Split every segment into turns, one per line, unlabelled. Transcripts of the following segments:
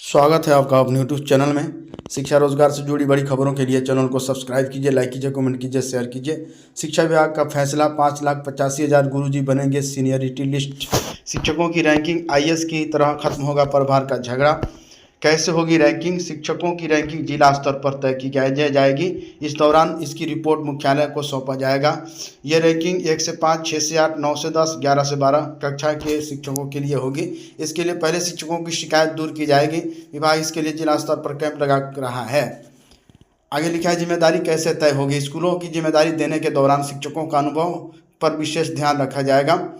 स्वागत है आपका अपने यूट्यूब चैनल में। शिक्षा रोजगार से जुड़ी बड़ी खबरों के लिए चैनल को सब्सक्राइब कीजिए, लाइक कीजिए, कमेंट कीजिए, शेयर कीजिए। शिक्षा विभाग का फैसला, 5,85,000 गुरुजी बनेंगे सीनियरिटी लिस्ट। शिक्षकों की रैंकिंग आईएएस की तरह खत्म होगा प्रभार का झगड़ा। कैसे होगी रैंकिंग? शिक्षकों की रैंकिंग जिला स्तर पर तय की जाएगी। इस दौरान इसकी रिपोर्ट मुख्यालय को सौंपा जाएगा। ये रैंकिंग 1 से 5, 6 से 8, 9 से 10, 11 से 12 कक्षा के शिक्षकों के लिए होगी। इसके लिए पहले शिक्षकों की शिकायत दूर की जाएगी। विभाग इसके लिए जिला स्तर पर कैंप लगा रहा है। आगे लिखा है, जिम्मेदारी कैसे तय होगी? स्कूलों की जिम्मेदारी देने के दौरान शिक्षकों का अनुभव पर विशेष ध्यान रखा जाएगा।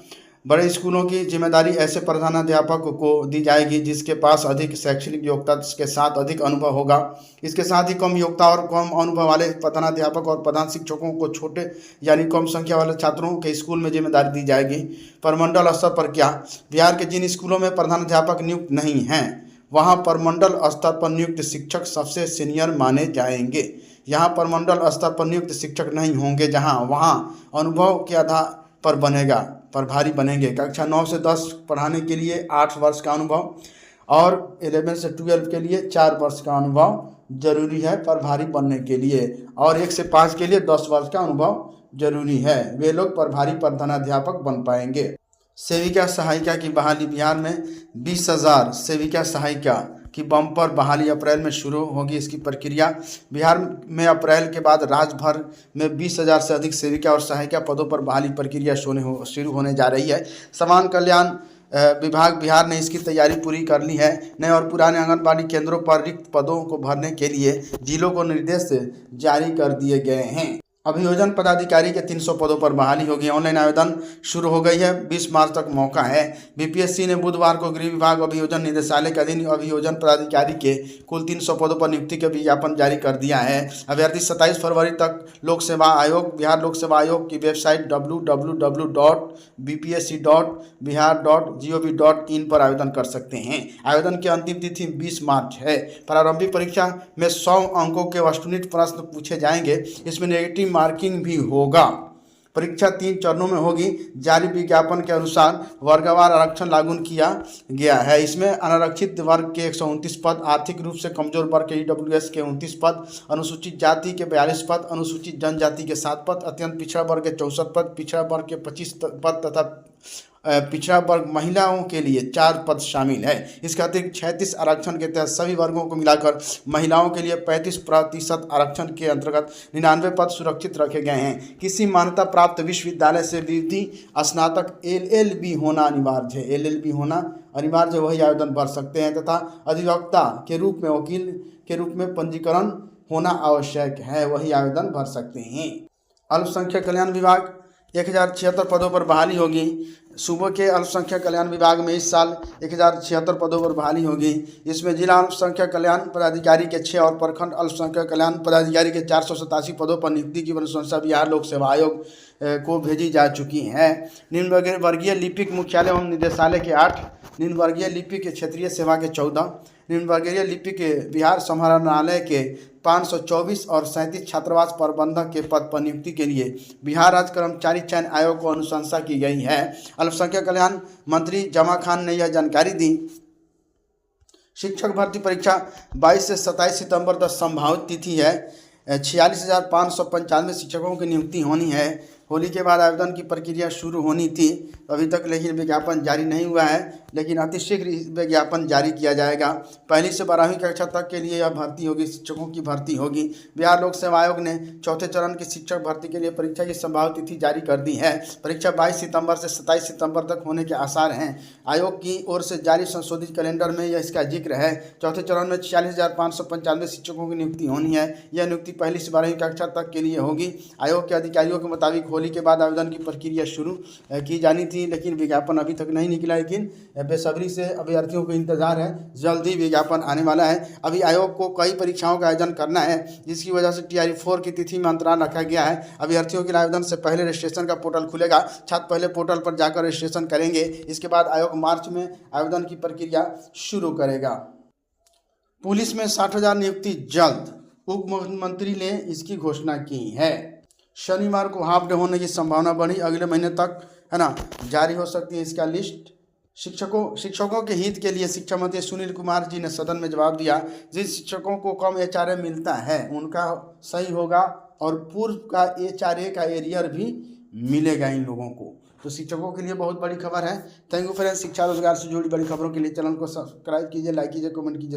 बड़े स्कूलों की जिम्मेदारी ऐसे प्रधानाध्यापक को दी जाएगी जिसके पास अधिक शैक्षणिक योग्यता के साथ अधिक अनुभव होगा। इसके साथ ही कम योग्यता और कम अनुभव वाले प्रधानाध्यापक और प्रधान शिक्षकों को छोटे यानी कम संख्या वाले छात्रों के स्कूल में जिम्मेदारी दी जाएगी। परमंडल स्तर पर क्या? बिहार के जिन स्कूलों में प्रधानाध्यापक नियुक्त नहीं हैं वहाँ परमंडल स्तर पर नियुक्त शिक्षक सबसे सीनियर माने जाएंगे। यहाँ परमंडल स्तर पर नियुक्त शिक्षक नहीं होंगे जहाँ वहाँ अनुभव के आधार पर प्रभारी बनेंगे। कक्षा 9 से 10 पढ़ाने के लिए 8 वर्ष का अनुभव और 11 से 12 के लिए 4 वर्ष का अनुभव जरूरी है प्रभारी बनने के लिए, और 1 से 5 के लिए 10 वर्ष का अनुभव जरूरी है। वे लोग प्रभारी प्रधानाध्यापक बन पाएंगे। सेविका सहायिका की बहाली। बिहार में 20,000 सेविका सहायिका की बम्पर बहाली अप्रैल में शुरू होगी। इसकी प्रक्रिया बिहार में अप्रैल के बाद राज्य भर में 20,000 से अधिक सेविका और सहायिका पदों पर बहाली प्रक्रिया शुरू होने जा रही है। समाज कल्याण विभाग बिहार ने इसकी तैयारी पूरी कर ली है। नए और पुराने आंगनबाड़ी केंद्रों पर रिक्त पदों को भरने के लिए जिलों को निर्देश जारी कर दिए गए हैं। अभियोजन पदाधिकारी के 300 पदों पर बहाली होगी। ऑनलाइन आवेदन शुरू हो गई है। 20 मार्च तक मौका है। बीपीएससी ने बुधवार को गृह विभाग अभियोजन निदेशालय के अधीन अभियोजन पदाधिकारी के कुल 300 पदों पर नियुक्ति का विज्ञापन जारी कर दिया है। अभ्यर्थी 27 फरवरी तक लोक सेवा आयोग बिहार लोक सेवा आयोग की वेबसाइट www.bpsc.bihar.gov.in पर आवेदन कर सकते हैं। आवेदन की अंतिम तिथि 20 मार्च है। प्रारंभिक परीक्षा में 100 अंकों के वस्तुनिष्ठ प्रश्न पूछे जाएंगे। इसमें नेगेटिव मार्किंग भी होगा। परीक्षा 3 चरणों में होगी। जारी विज्ञापन के अनुसार वर्गवार आरक्षण लागू किया गया है। इसमें अनारक्षित वर्ग के 129 पद, आर्थिक रूप से कमजोर वर्ग के ईडब्ल्यूएस के 29 पद, अनुसूचित जाति के 42 पद, अनुसूचित जनजाति के 7 पद, अत्यंत पिछड़ा वर्ग के 64 पद, पिछड़ा वर्ग के 25 पद तथा पिछड़ा वर्ग महिलाओं के लिए 4 पद शामिल है। इसके अतिरिक्त 36 आरक्षण के तहत सभी वर्गों को मिलाकर महिलाओं के लिए 35% आरक्षण के अंतर्गत 99 पद सुरक्षित रखे गए हैं। किसी मान्यता प्राप्त विश्वविद्यालय से विधि स्नातक LLB होना अनिवार्य है। LLB होना अनिवार्य, वही आवेदन भर सकते हैं तथा अधिवक्ता के रूप में वकील के रूप में पंजीकरण होना आवश्यक है, वही आवेदन भर सकते हैं। अल्पसंख्यक कल्याण विभाग 1076 पदों पर बहाली होगी। सूबे के अल्पसंख्यक कल्याण विभाग में इस साल 1076 पदों पर बहाली होगी। इसमें जिला अल्पसंख्यक कल्याण पदाधिकारी के 6 और प्रखंड अल्पसंख्यक कल्याण पदाधिकारी के 487 पदों पर नियुक्ति की अनुशंसा बिहार लोक सेवा आयोग को भेजी जा चुकी है। निम्न वर्गीय लिपिक मुख्यालय एवं निदेशालय के 8, निम्न वर्गीय लिपिक क्षेत्रीय सेवा के 14, निम्न वर्गीय लिपिक बिहार समाहरणालय के 524 और 37 छात्रावास प्रबंधक के पद पर नियुक्ति के लिए बिहार राज्य कर्मचारी चयन आयोग को अनुशंसा की गई है। अल्पसंख्यक कल्याण मंत्री जमा खान ने यह जानकारी दी। शिक्षक भर्ती परीक्षा 22 से 27 सितंबर तक संभावित तिथि है। 46,595 शिक्षकों की नियुक्ति होनी है। होली के बाद आवेदन की प्रक्रिया शुरू होनी थी अभी तक, लेकिन विज्ञापन जारी नहीं हुआ है, लेकिन अतिशीघ्र विज्ञापन जारी किया जाएगा। 1 से 12वीं कक्षा तक के लिए यह भर्ती होगी, शिक्षकों की भर्ती होगी। बिहार लोक सेवा आयोग ने चौथे चरण की शिक्षक भर्ती के लिए परीक्षा की संभावित तिथि जारी कर दी है। परीक्षा 22 सितंबर से 27 सितंबर तक होने के आसार हैं। आयोग की ओर से जारी संशोधित कैलेंडर में यह इसका जिक्र है। चौथे चरण में 46,595 शिक्षकों की नियुक्ति होनी है। यह नियुक्ति 1 से 12वीं कक्षा तक के लिए होगी। आयोग के अधिकारियों के मुताबिक होली के बाद आवेदन की प्रक्रिया शुरू की जानी थी, लेकिन विज्ञापन अभी तक नहीं निकला। लेकिन बेसब्री से अभ्यर्थियों को इंतजार है, जल्द ही विज्ञापन आने वाला है। अभी आयोग को कई परीक्षाओं का आयोजन करना है, जिसकी वजह से TRE 4 की तिथि में अंतराल रखा गया है। अभ्यर्थियों के आवेदन से पहले रजिस्ट्रेशन का पोर्टल खुलेगा। छात्र पहले पोर्टल पर जाकर रजिस्ट्रेशन करेंगे। इसके बाद आयोग मार्च में आवेदन की प्रक्रिया शुरू करेगा। पुलिस में 60,000 नियुक्ति जल्द, उप मुख्यमंत्री ने इसकी घोषणा की है। शनिवार को हाफ डे होने की संभावना बढ़ी। अगले महीने तक है ना जारी हो सकती है इसका लिस्ट। शिक्षकों के हित के लिए शिक्षा मंत्री सुनील कुमार जी ने सदन में जवाब दिया, जिन शिक्षकों को कम एचआरए मिलता है उनका सही होगा और पूर्व का एचआरए का एरियर भी मिलेगा इन लोगों को। तो शिक्षकों के लिए बहुत बड़ी खबर है। Thank you friends. शिक्षा रोजगार से जुड़ी बड़ी खबरों के लिए चैनल को सब्सक्राइब कीजिए, लाइक कीजिए, कमेंट कीजिए।